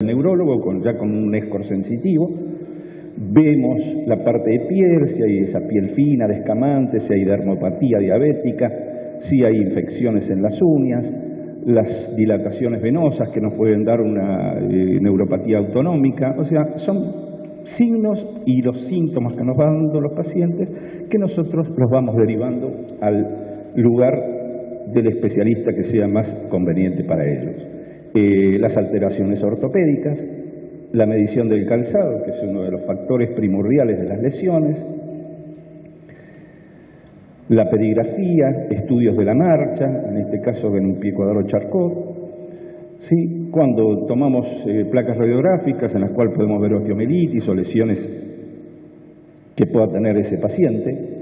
El neurólogo ya con un score sensitivo, vemos la parte de piel, si hay esa piel fina, descamante, si hay dermopatía diabética, si hay infecciones en las uñas, las dilataciones venosas que nos pueden dar una neuropatía autonómica. O sea, son signos y los síntomas que nos van dando los pacientes que nosotros los vamos derivando al lugar del especialista que sea más conveniente para ellos. Las alteraciones ortopédicas, la medición del calzado, que es uno de los factores primordiales de las lesiones, la pedigrafía, estudios de la marcha, en este caso en un pie cuadrado Charcot, ¿sí? Cuando tomamos placas radiográficas en las cuales podemos ver osteomielitis o lesiones que pueda tener ese paciente.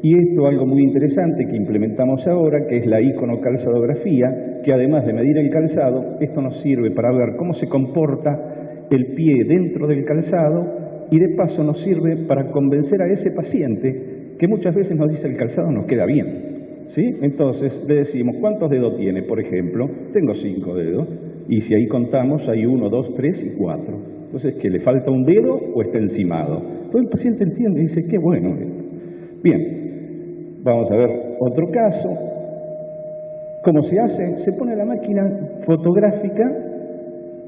Y esto algo muy interesante que implementamos ahora, que es la iconocalzadografía, que además de medir el calzado, esto nos sirve para ver cómo se comporta el pie dentro del calzado y de paso nos sirve para convencer a ese paciente que muchas veces nos dice el calzado nos queda bien, ¿sí? Entonces le decimos, ¿cuántos dedos tiene? Por ejemplo, tengo 5 dedos, y si ahí contamos hay 1, 2, 3 y 4. Entonces, ¿que le falta un dedo o está encimado? Todo el paciente entiende y dice, qué bueno esto. Bien, vamos a ver otro caso. ¿Cómo se hace? Se pone la máquina fotográfica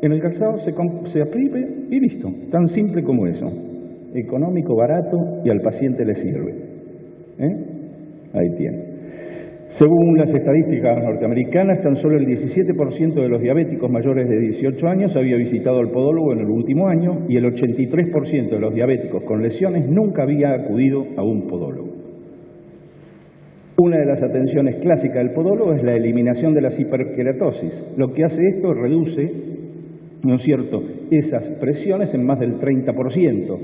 en el calzado, se apriete y listo. Tan simple como eso. Económico, barato y al paciente le sirve. Ahí tiene. Según las estadísticas norteamericanas, tan solo el 17% de los diabéticos mayores de 18 años había visitado al podólogo en el último año y el 83% de los diabéticos con lesiones nunca había acudido a un podólogo. Una de las atenciones clásicas del podólogo es la eliminación de las hiperkeratosis. Lo que hace esto reduce, ¿no es cierto?, esas presiones en más del 30%.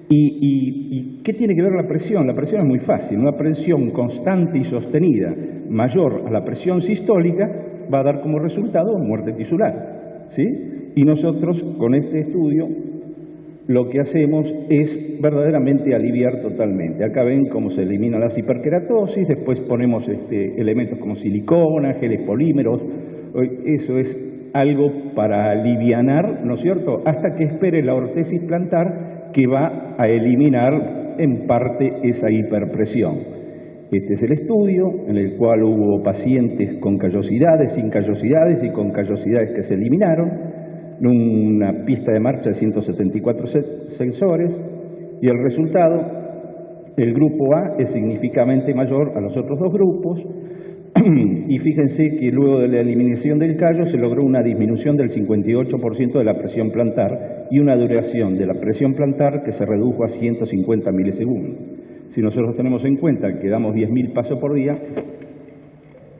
¿Y qué tiene que ver la presión? La presión es muy fácil. Una presión constante y sostenida mayor a la presión sistólica va a dar como resultado muerte tisular, ¿sí? Y nosotros con este estudio lo que hacemos es verdaderamente aliviar totalmente. Acá ven cómo se elimina las hiperkeratosis, después ponemos elementos como silicona, geles polímeros. Eso es algo para alivianar, ¿no es cierto?, hasta que espere la ortesis plantar, que va a eliminar en parte esa hiperpresión. Este es el estudio en el cual hubo pacientes con callosidades, sin callosidades y con callosidades que se eliminaron, una pista de marcha de 174 sensores, y el resultado, el grupo A es significativamente mayor a los otros dos grupos, y fíjense que luego de la eliminación del callo se logró una disminución del 58% de la presión plantar y una duración de la presión plantar que se redujo a 150 milisegundos. Si nosotros tenemos en cuenta que damos 10.000 pasos por día,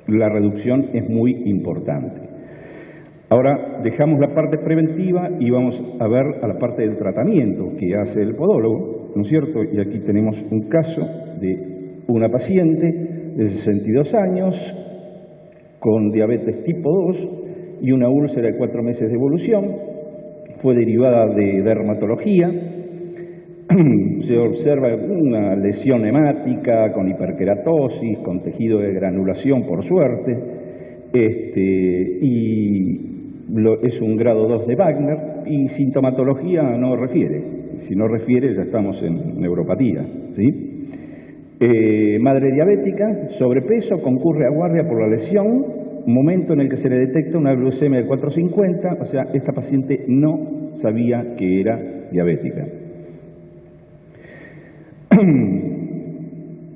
la reducción es muy importante. Ahora dejamos la parte preventiva y vamos a ver a la parte del tratamiento que hace el podólogo, ¿no es cierto? Y aquí tenemos un caso de una paciente de 62 años, con diabetes tipo 2 y una úlcera de 4 meses de evolución. Fue derivada de dermatología. Se observa una lesión hemática con hiperkeratosis, con tejido de granulación, por suerte, es un grado 2 de Wagner, y sintomatología no refiere. Si no refiere, ya estamos en neuropatía, ¿sí? Madre diabética, sobrepeso, concurre a guardia por la lesión, momento en el que se le detecta una glucemia de 450, o sea, esta paciente no sabía que era diabética.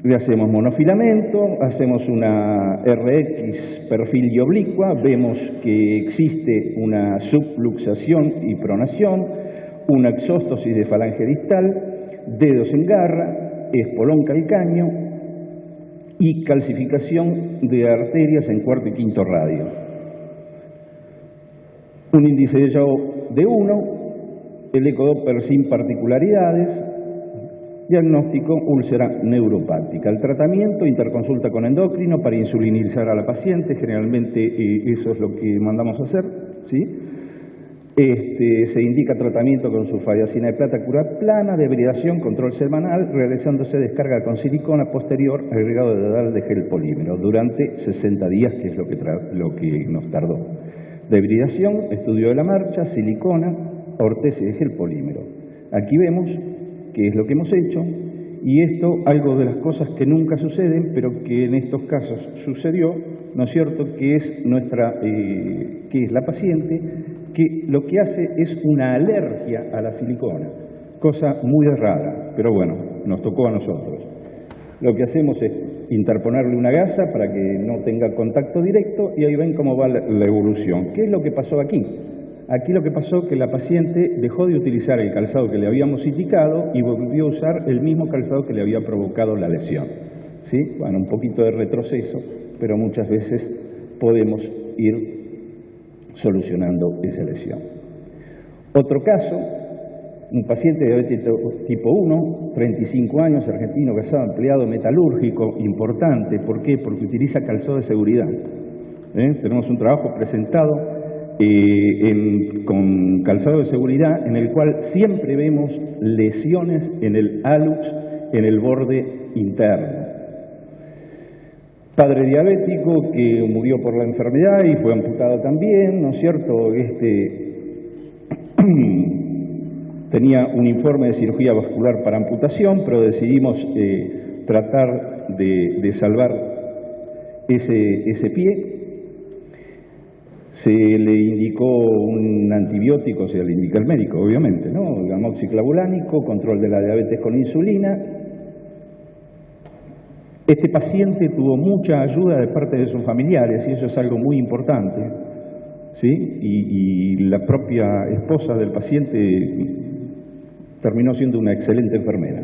Le hacemos monofilamento, hacemos una RX perfil y oblicua, vemos que existe una subluxación y pronación, una exóstosis de falange distal, dedos en garra, espolón calcáneo y calcificación de arterias en cuarto y quinto radio. Un índice de Yao de 1, el ecodoppler sin particularidades, diagnóstico úlcera neuropática. El tratamiento, interconsulta con endocrino para insulinizar a la paciente, generalmente eso es lo que mandamos a hacer, ¿sí? Se indica tratamiento con sulfadiazina de plata curaplana, debridación, control semanal, realizándose descarga con silicona posterior, agregado de dedal de gel polímero durante 60 días, que es lo que nos tardó. De hibridación, estudio de la marcha, silicona, ortesis de gel polímero. Aquí vemos qué es lo que hemos hecho, y esto, algo de las cosas que nunca suceden, pero que en estos casos sucedió, ¿no es cierto?, que es la paciente, que lo que hace es una alergia a la silicona, cosa muy rara, pero bueno, nos tocó a nosotros. Lo que hacemos es interponerle una gasa para que no tenga contacto directo, y ahí ven cómo va la evolución. ¿Qué es lo que pasó aquí? Aquí lo que pasó es que la paciente dejó de utilizar el calzado que le habíamos indicado y volvió a usar el mismo calzado que le había provocado la lesión. ¿Sí? Bueno, un poquito de retroceso, pero muchas veces podemos ir solucionando esa lesión. Otro caso, un paciente de diabetes tipo 1, 35 años, argentino, casado, empleado metalúrgico, importante. ¿Por qué? Porque utiliza calzado de seguridad. Tenemos un trabajo presentado con calzado de seguridad en el cual siempre vemos lesiones en el hálux, en el borde interno. Padre diabético que murió por la enfermedad y fue amputado también, ¿no es cierto? Tenía un informe de cirugía vascular para amputación, pero decidimos tratar de salvar ese pie. Se le indicó un antibiótico, se le indica el médico, obviamente, ¿no? El amoxiclavulánico, control de la diabetes con insulina. Este paciente tuvo mucha ayuda de parte de sus familiares, y eso es algo muy importante, ¿sí? Y la propia esposa del paciente terminó siendo una excelente enfermera.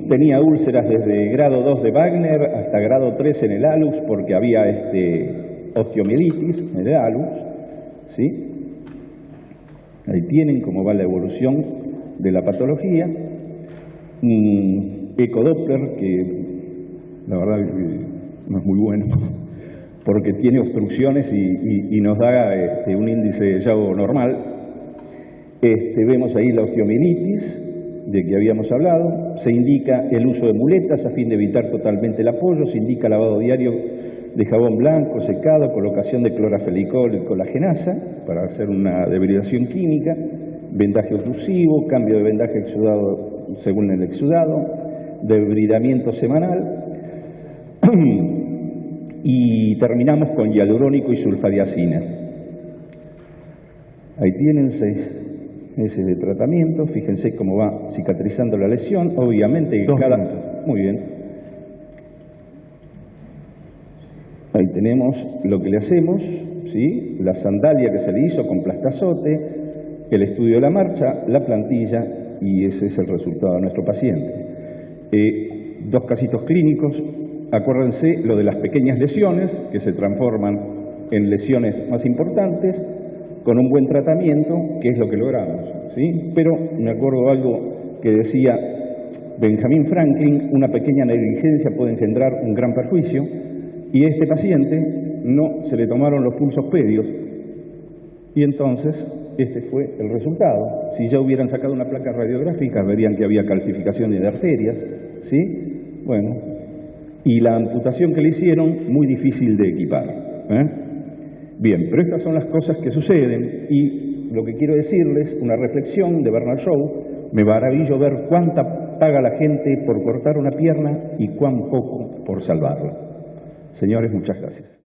Tenía úlceras desde grado 2 de Wagner hasta grado 3 en el hálux, porque había osteomielitis en el hálux, ¿sí? Ahí tienen cómo va la evolución de la patología. Ecodoppler, que la verdad no es muy bueno, porque tiene obstrucciones y nos da un índice de Yago normal. Vemos ahí la osteomielitis de que habíamos hablado. Se indica el uso de muletas a fin de evitar totalmente el apoyo. Se indica lavado diario de jabón blanco, secado, colocación de clorafenicol y colagenasa para hacer una debridación química, vendaje oclusivo, cambio de vendaje exudado según el exudado, debridamiento semanal, y terminamos con hialurónico y sulfadiazina. Ahí tienen 6 meses de tratamiento. Fíjense cómo va cicatrizando la lesión. Obviamente Muy bien. Ahí tenemos lo que le hacemos, ¿sí? La sandalia que se le hizo con plastazote, el estudio de la marcha, la plantilla, y ese es el resultado de nuestro paciente. 2 casitos clínicos. Acuérdense lo de las pequeñas lesiones que se transforman en lesiones más importantes con un buen tratamiento, que es lo que logramos, ¿sí? Pero me acuerdo algo que decía Benjamin Franklin: una pequeña negligencia puede engendrar un gran perjuicio, y a este paciente no se le tomaron los pulsos pedios, y entonces este fue el resultado. Si ya hubieran sacado una placa radiográfica, verían que había calcificación de arterias, ¿sí? Bueno, y la amputación que le hicieron, muy difícil de equipar, Bien, pero estas son las cosas que suceden, y lo que quiero decirles, una reflexión de Bernard Shaw: me maravillo ver cuánta paga la gente por cortar una pierna y cuán poco por salvarla. Señores, muchas gracias.